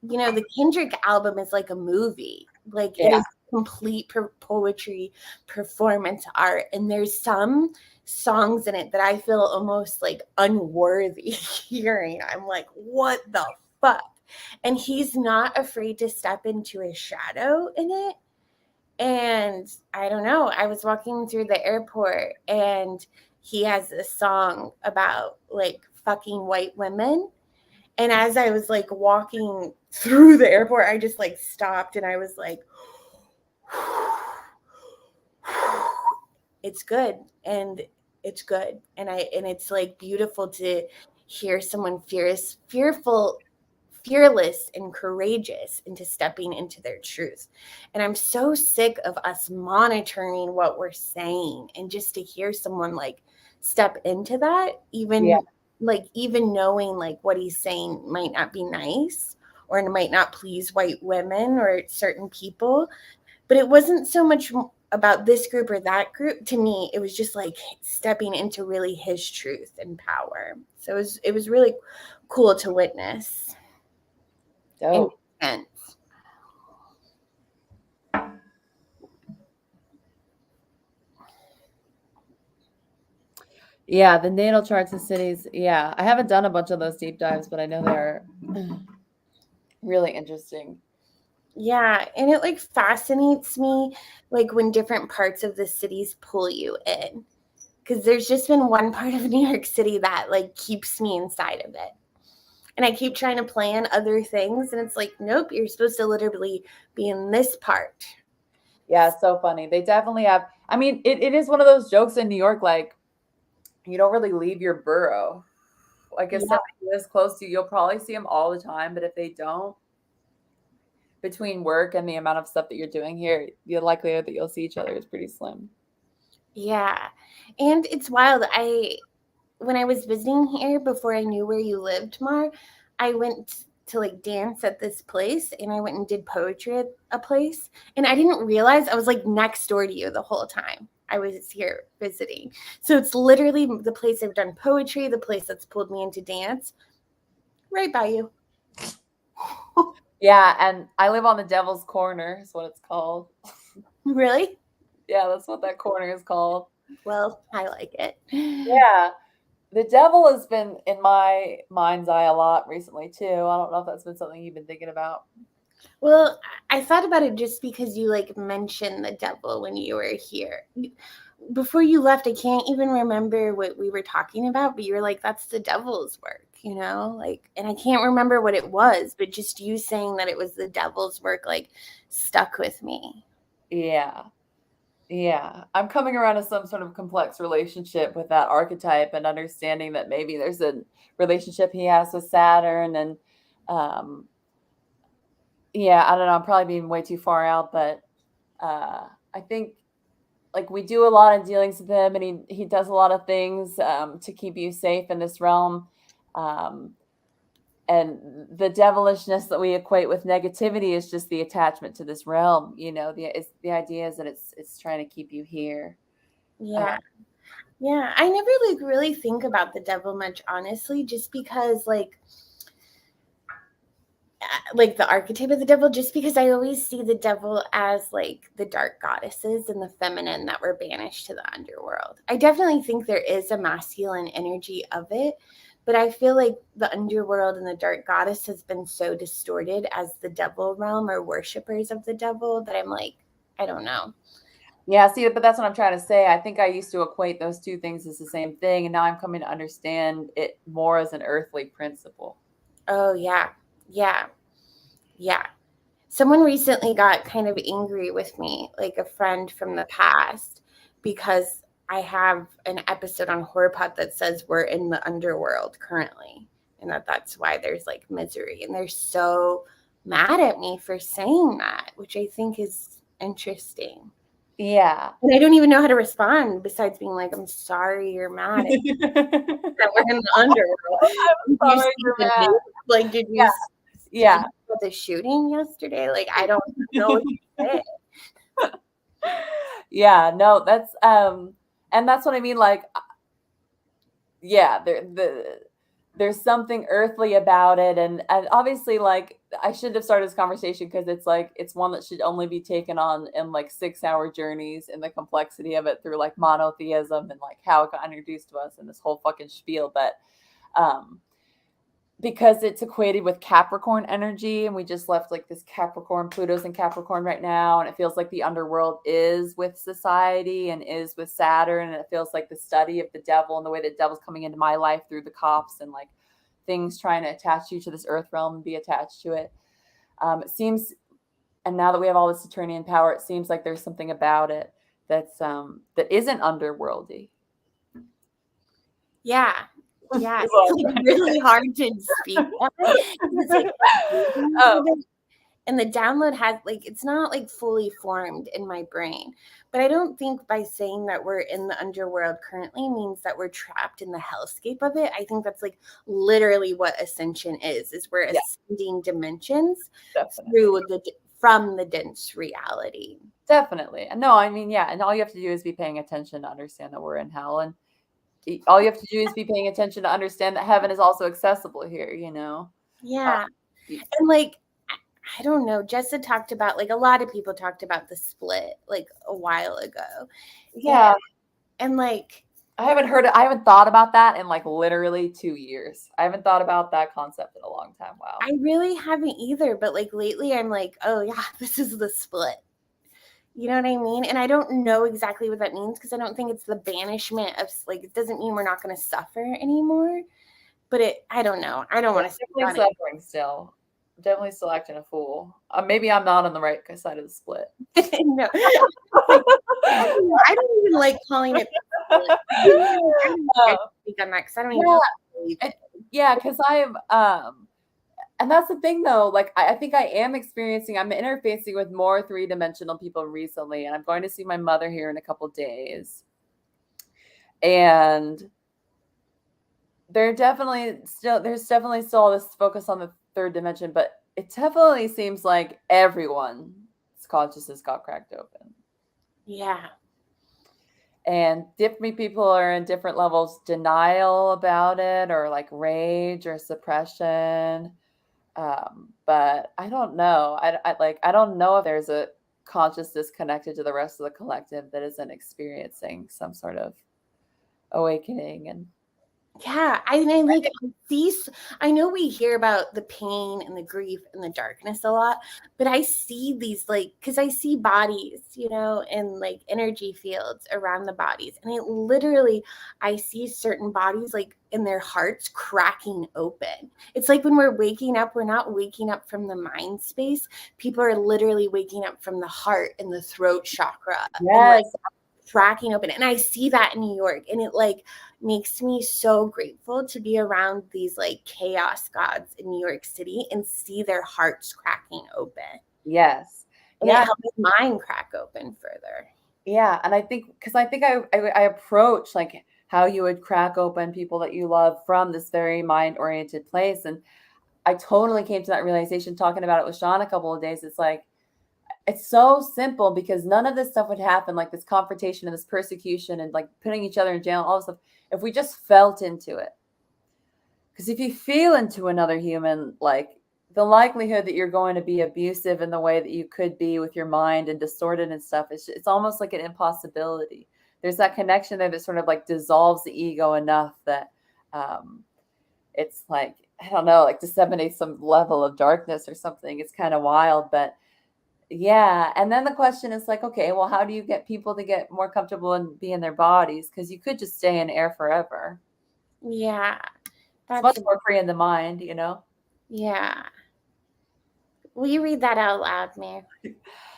the Kendrick album is like a movie. Like it is complete poetry, performance art, and there's some songs in it that I feel almost like unworthy hearing. I'm like, what the fuck? And he's not afraid to step into his shadow in it. And I don't know, I was walking through the airport and he has a song about like fucking white women. And as I was like walking through the airport, I just like stopped and I was like, it's good. And it's good. And it's like beautiful to hear someone fearless and courageous into stepping into their truth. And I'm so sick of us monitoring what we're saying, and just to hear someone like step into that, even knowing like what he's saying might not be nice or it might not please white women or certain people. But it wasn't so much about this group or that group. To me, it was just like stepping into really his truth and power. So it was really cool to witness. Dope. Yeah, the natal charts of cities. Yeah, I haven't done a bunch of those deep dives, but I know they're really interesting. Yeah, and it like fascinates me like when different parts of the cities pull you in. Because there's just been one part of New York City that like keeps me inside of it. And I keep trying to plan other things and it's like, nope, you're supposed to literally be in this part. Yeah, it's so funny. They definitely have. I mean, it is one of those jokes in New York, like you don't really leave your borough. Like if Yeah. somebody lives close to you, you'll probably see them all the time. But if they don't, between work and the amount of stuff that you're doing here, the likelihood that you'll see each other is pretty slim. Yeah. And it's wild. When I was visiting here before I knew where you lived, Mar, I went to like dance at this place and I went and did poetry at a place. And I didn't realize I was like next door to you the whole time I was here visiting. So it's literally the place I've done poetry, the place that's pulled me into dance, right by you. Yeah, and I live on the Devil's Corner, is what it's called. Really? Yeah, that's what that corner is called. Well, I like it. Yeah. The devil has been in my mind's eye a lot recently too. I don't know if that's been something you've been thinking about. Well, I thought about it just because you like mentioned the devil when you were here. Before you left, I can't even remember what we were talking about, but you were like, that's the devil's work, you know? Like, and I can't remember what it was, but just you saying that it was the devil's work, like, stuck with me. Yeah. Yeah. I'm coming around to some sort of complex relationship with that archetype and understanding that maybe there's a relationship he has with Saturn and um yeah, I don't know, I'm probably being way too far out, but I think like we do a lot of dealings with him and he does a lot of things to keep you safe in this realm. Um and the devilishness that we equate with negativity is just the attachment to this realm, you know, the idea is that it's trying to keep you here. uh, Yeah. Yeah. I never like really think about the devil much, honestly, just because like the archetype of the devil, just because I always see the devil as like the dark goddesses and the feminine that were banished to the underworld. I definitely think there is a masculine energy of it, but I feel like the underworld and the dark goddess has been so distorted as the devil realm or worshippers of the devil that I'm like, I don't know. yeah, see, but that's what I'm trying to say. I think I used to equate those two things as the same thing, and now I'm coming to understand it more as an earthly principle. Oh, yeah. Yeah. Yeah. Someone recently got kind of angry with me, like a friend from the past, because I have an episode on Horrorpod that says we're in the underworld currently, and that's why there's like misery. And they're so mad at me for saying that, which I think is interesting. Yeah. And I don't even know how to respond besides being like, I'm sorry you're mad at that we're in the underworld. Did you Sorry, see you're the mad. news? Like, did Yeah. you Yeah. see the shooting yesterday? Like, I don't know what to say. Yeah, no, that's and that's what I mean, like yeah, there's something earthly about it, and obviously like I shouldn't have started this conversation because it's like it's one that should only be taken on in like 6-hour journeys and the complexity of it through like monotheism and like how it got introduced to us and this whole fucking spiel, but um because it's equated with Capricorn energy, and we just left like this Capricorn, Pluto's in Capricorn right now, and it feels like the underworld is with society and is with Saturn, and it feels like the study of the devil and the way that devil's coming into my life through the cops and like things trying to attach you to this earth realm and be attached to it. It seems, and now that we have all this Saturnian power, it seems like there's something about it that's that isn't underworldy. Yeah. Yeah. Is It's what I'm like trying to really hard to speak on it. It's like oh, and the download has like it's not like fully formed in my brain. But I don't think by saying that we're in the underworld currently means that we're trapped in the hellscape of it. I think that's like literally what ascension is we're yeah, ascending dimensions definitely. through the from the dense reality. Definitely. And no, I mean, yeah, and all you have to do is be paying attention to understand that we're in hell, and all you have to do is be paying attention to understand that heaven is also accessible here, you know? Yeah. Y And like I don't know, Jessa talked about like a lot of people talked about the split like a while ago. And yeah, and like I haven't heard it. I haven't thought about that in like literally 2 years. I haven't thought about that concept in a long time. Wow. I really haven't either, but like lately I'm like, oh yeah, this is the split. You know what I mean? And I don't know exactly what that means because I don't think it's the banishment of like, it doesn't mean we're not going to suffer anymore. But I don't know. I don't want to speak Definitely on suffering still. Definitely still acting a fool. Maybe I'm not on the right side of the split. it. No. I don't even like calling it the split. I don't want to speak on that because I don't even believe it. Yeah, because I'm and that's the thing though, like I think I'm interfacing with more three-dimensional people recently, and I'm going to see my mother here in a couple days. And there's definitely still all this focus on the third dimension, but it definitely seems like everyone's consciousness got cracked open. Yeah. And different people are in different levels denial about it, or like rage or suppression. But I don't know. I don't know if there's a consciousness connected to the rest of the collective that isn't experiencing some sort of awakening. And Yeah, I I know we hear about the pain and the grief and the darkness a lot, but I see these like, because I see bodies, and like energy fields around the bodies. And I see certain bodies like in their hearts cracking open. It's like when we're waking up, we're not waking up from the mind space. People are literally waking up from the heart and the throat chakra. yes. And like cracking open. And I see that in New York, and it like makes me so grateful to be around these like chaos gods in New York City and see their hearts cracking open. Yes. And it helps mine crack open further. Yeah. And I think I approach like how you would crack open people that you love from this very mind-oriented place. And I totally came to that realization talking about it with Sean a couple of days. It's like, it's so simple because none of this stuff would happen, like this confrontation and this persecution and like putting each other in jail, all this stuff, if we just felt into it. Because if you feel into another human, like the likelihood that you're going to be abusive in the way that you could be with your mind and distorted and stuff, it's almost like an impossibility. There's that connection there that sort of like dissolves the ego enough that it's like, I don't know, like disseminates some level of darkness or something. It's kind of wild, but yeah. And then the question is like, okay, well, how do you get people to get more comfortable and be in their bodies? Because you could just stay in air forever. Yeah. It's much more free in the mind, Yeah. Will you read that out loud, Mare?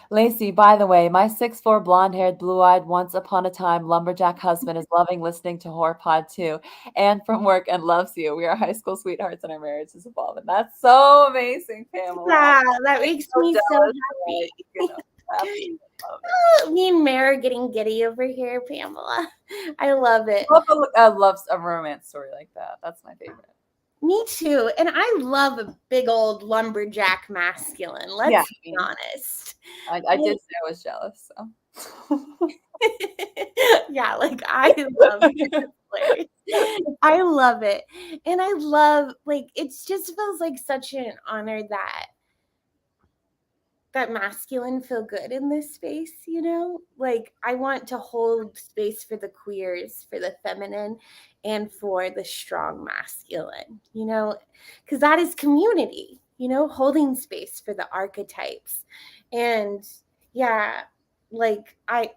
Lacey, by the way, my 6'4", blonde-haired, blue-eyed, once upon a time lumberjack husband is loving listening to Horror Pod too, and from work, and loves you. We are high school sweethearts and our marriage is evolving. That's so amazing, Pamela. Yeah, that makes me so happy. Me and Mare are getting giddy over here, Pamela. I love it. I love a romance story like that. That's my favorite. Me too. And I love a big old lumberjack masculine. Let's be honest. I did say I was jealous. So. Yeah, like I love it. I love it. And I love, like, it just feels like such an honor that masculine feel good in this space, like I want to hold space for the queers, for the feminine, and for the strong masculine, because that is community, holding space for the archetypes. And yeah, like I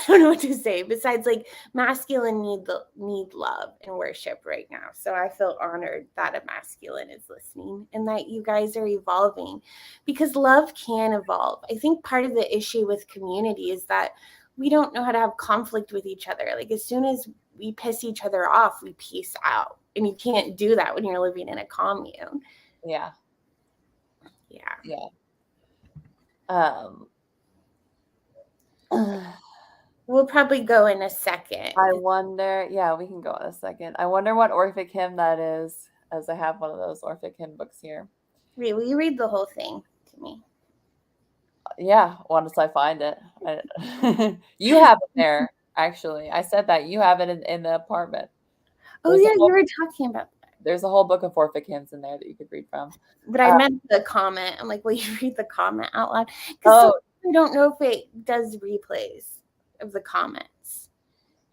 don't know what to say besides like masculine need love and worship right now. So I feel honored that a masculine is listening and that you guys are evolving, because love can evolve. I think part of the issue with community is that we don't know how to have conflict with each other. Like as soon as we piss each other off, we peace out. And you can't do that when you're living in a commune. Yeah. Yeah. We'll probably go in a second. I wonder, we can go in a second. I wonder what Orphic hymn that is, as I have one of those Orphic hymn books here. Will you read the whole thing to me? Yeah, once I find it. You have it there, actually. I said that. You have it in the apartment. Oh, yeah, you were talking about that. There's a whole book of Orphic hymns in there that you could read from. But I meant the comment. I'm like, will you read the comment out loud? Because I don't know if it does replays of the comments.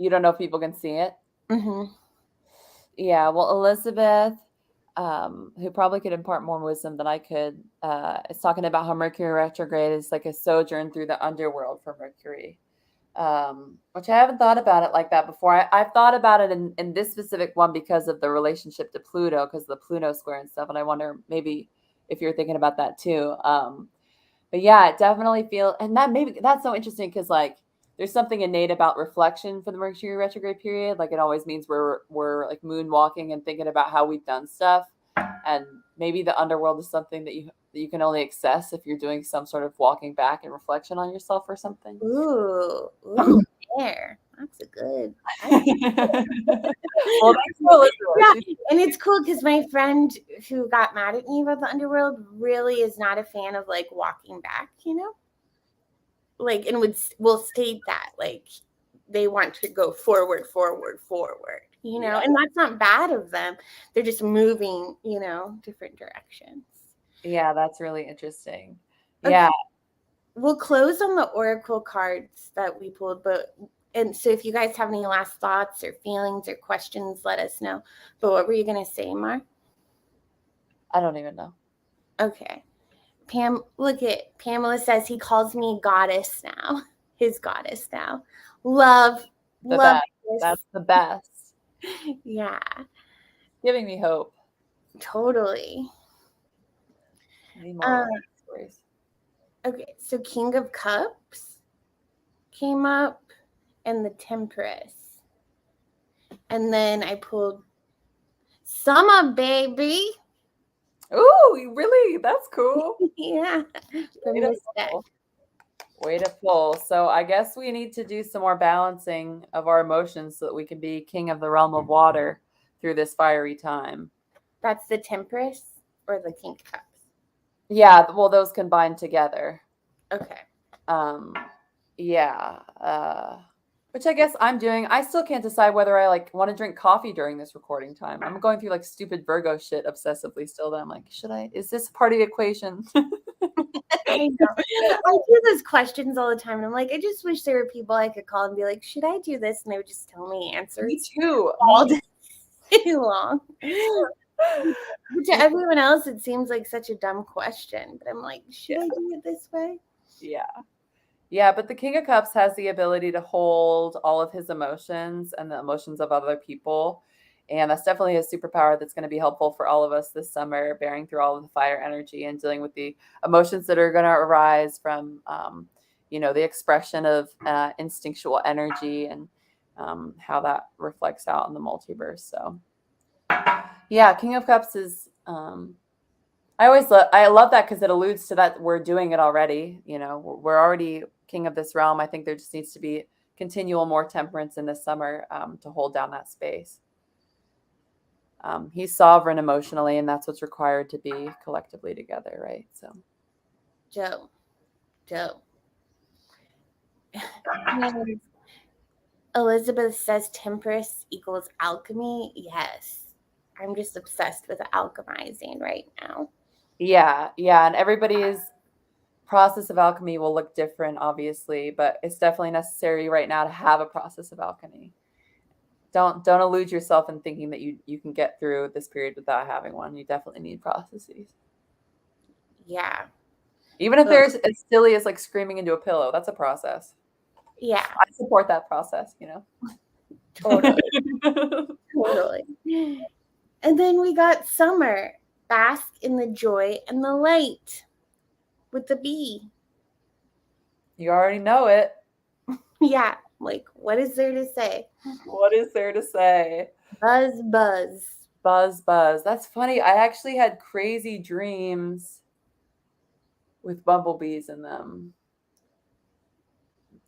You don't know if people can see it? Mm-hmm. Yeah, well, Elizabeth, who probably could impart more wisdom than I could, is talking about how Mercury retrograde is like a sojourn through the underworld for Mercury, which I haven't thought about it like that before. I've thought about it in this specific one because of the relationship to Pluto, because of the Pluto square and stuff. And I wonder maybe if you're thinking about that too. But yeah, it definitely feel, and that maybe that's so interesting because like there's something innate about reflection for the Mercury retrograde period. Like it always means we're like moonwalking and thinking about how we've done stuff, and maybe the underworld is something that you can only access if you're doing some sort of walking back and reflection on yourself or something. Ooh, there. That's a good. Well, thanks for listening. Yeah, and it's cool because my friend who got mad at me about the underworld really is not a fan of like walking back, you know? Like, and will state that like they want to go forward, you know, Yeah. and that's not bad of them. They're just moving, you know, different directions. Yeah, that's really interesting. Okay. Yeah. We'll close on the oracle cards that we pulled, and so if you guys have any last thoughts or feelings or questions, let us know. But what were you gonna say, Mar? I don't even know. Okay. Pamela says he calls me goddess now. His goddess now. Love Best. this. That's the best. Yeah, Giving me hope. totally. Need more stories. Okay, so King of Cups came up and the Tempress. And then I pulled Summer Baby. Ooh, really? That's cool. Yeah. From Way to this deck. pull. Way to pull. So I guess we need to do some more balancing of our emotions so that we can be king of the realm of water through this fiery time. That's the Tempress or the King of Cups? Yeah, well, those combined together. Okay. Yeah. Which I guess I'm doing. I still can't decide whether I like want to drink coffee during this recording time. I'm going through like stupid Virgo shit obsessively still. That I'm like, is this part of the equation? I know. I do those questions all the time. And I'm like, I just wish there were people I could call and be like, should I do this? And they would just tell me answers. Me too. All day long. But to everyone else, it seems like such a dumb question. But I'm like, should I do it this way? Yeah. Yeah, but the King of Cups has the ability to hold all of his emotions and the emotions of other people. And that's definitely a superpower that's going to be helpful for all of us this summer, bearing through all of the fire energy and dealing with the emotions that are going to arise from, the expression of instinctual energy and how that reflects out in the multiverse. So, yeah, King of Cups is. I love that because it alludes to that we're doing it already. You know, we're already king of this realm. I think there just needs to be continual more temperance in this summer to hold down that space. He's sovereign emotionally, and that's what's required to be collectively together, right? So, Joe. Elizabeth says Temperance equals alchemy. Yes. I'm just obsessed with alchemizing right now. Yeah, and everybody's process of alchemy will look different, obviously, but it's definitely necessary right now to have a process of alchemy. Don't elude yourself in thinking that you can get through this period without having one. You definitely need processes. Yeah. Even if there's as silly as like screaming into a pillow, that's a process. Yeah. I support that process, Totally. Totally. And then we got Summer. Bask in the joy and the light with the bee. You already know it. Yeah. Like, what is there to say? What is there to say? Buzz, buzz. Buzz, buzz. That's funny. I actually had crazy dreams with bumblebees in them.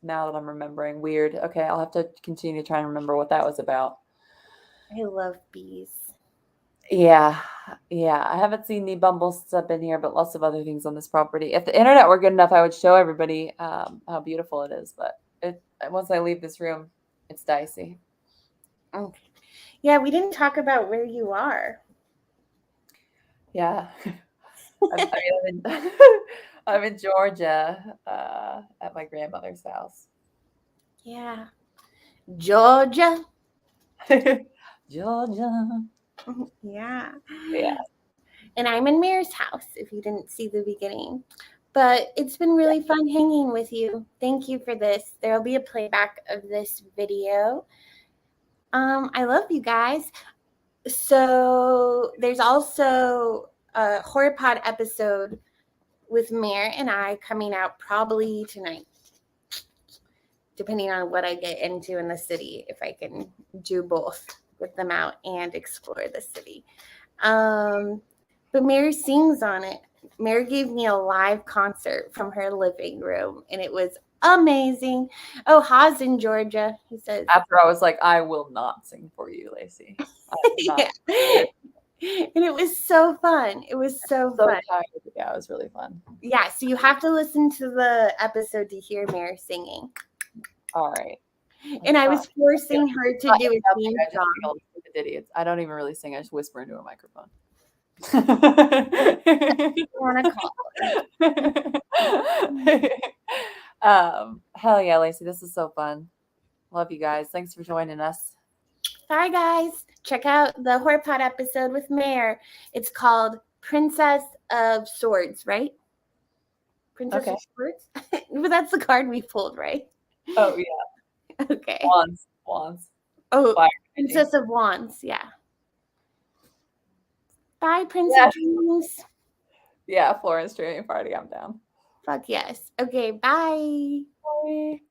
Now that I'm remembering. Weird. Okay, I'll have to continue to try and remember what that was about. I love bees. Yeah. I haven't seen the bumbles up in here, but lots of other things on this property. If the internet were good enough, I would show everybody how beautiful it is. But once I leave this room, it's dicey. Okay. Yeah, we didn't talk about where you are. Yeah. I'm in Georgia at my grandmother's house. Yeah. Georgia. Georgia. Yeah. Yeah. And I'm in Mare's house, if you didn't see the beginning. But it's been really fun hanging with you. Thank you for this. There'll be a playback of this video. I love you guys. So there's also a horror pod episode with Mare and I coming out probably tonight, depending on what I get into in the city, if I can do both, with them out and explore the city. But Mare sings on it. Mare gave me a live concert from her living room, and it was amazing. Oh, Haas in Georgia, he says. After I was like, I will not sing for you, Lacey. Yeah. And it was so fun. It was so fun. Tired. Yeah, it was really fun. Yeah, so you have to listen to the episode to hear Mare singing. All right. And I was forcing her to do a theme song. Idiots. I don't even really sing. I just whisper into a microphone. Hell yeah, Lacey. This is so fun. Love you guys. Thanks for joining us. Bye, guys. Check out the Horror Pod episode with Mare. It's called Princess of Swords, right? Princess of Swords? But that's the card we pulled, right? Oh, yeah. Okay. Wands. Oh, Fire Princess of Wands, yeah. Bye, Prince of Dreams. Yeah, Florence streaming party. I'm down. Fuck yes. Okay, bye. Bye.